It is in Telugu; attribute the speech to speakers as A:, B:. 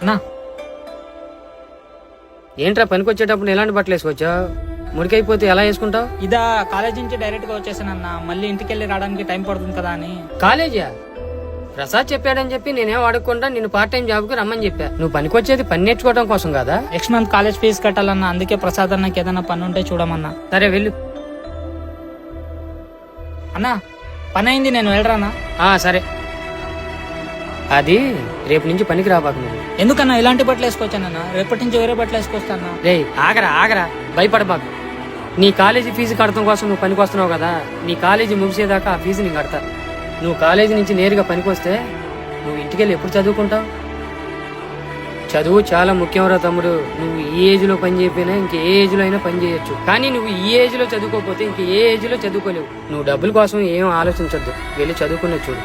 A: అన్నా
B: ఏంట్రా పనికొచ్చేటప్పుడు ఎలాంటి బట్టలు వేసుకొచ్చావు? మురికైపోతే ఎలా వేసుకుంటావు?
A: ఇదా కాలేజ్ నుంచి డైరెక్ట్ గా వచ్చేసానన్నా, మళ్ళీ ఇంటికి వెళ్ళి రావడానికి టైం పడుతుంది కదా అని.
B: కాలేజా? ప్రసాద్ చెప్పాడని చెప్పి నేనేం అడగకుండా నిన్ను పార్ట్ టైం జాబ్ కి రమ్మని చెప్పా. నువ్వు పనికొచ్చేది పని నేర్చుకోవడం కోసం కదా.
A: నెక్స్ట్ మంత్ కాలేజ్ ఫీజు కట్టాలన్నా, అందుకే ప్రసాద్ అన్నకి ఏదైనా పని ఉంటే చూడమన్నా.
B: సరే వెళ్ళు.
A: అన్నా పని అయింది, నేను వెళ్ళరానా?
B: సరే. అది రేపు నుంచి పనికి రాబాకు నువ్వు.
A: ఎందుకన్నా ఇలాంటి బట్టలు వేసుకొచ్చానన్నా? రేపటి నుంచి వేరే బట్టలు వేసుకొస్తానా?
B: రే ఆగరా భయపడబాకు. నీ కాలేజీ ఫీజు కడతాం కోసం నువ్వు పనికి వస్తున్నావు కదా. నీ కాలేజీ ముగిసేదాకా ఆ ఫీజు నేను కడతా. నువ్వు కాలేజీ నుంచి నేరుగా పనికి వస్తే నువ్వు ఇంటికెళ్ళి ఎప్పుడు చదువుకుంటావు? చదువు చాలా ముఖ్యంరా తమ్ముడు. నువ్వు ఈ ఏజ్ లో పని చేయకపోయినా ఇంక ఏ ఏజ్ లో అయినా పని చేయొచ్చు, కానీ నువ్వు ఈ ఏజ్ లో చదువుకోకపోతే ఇంక ఏ ఏజ్ లో చదువుకోలేవు. నువ్వు డబ్బుల కోసం ఏం ఆలోచించొద్దు, వెళ్ళి చదువుకునే చూడు.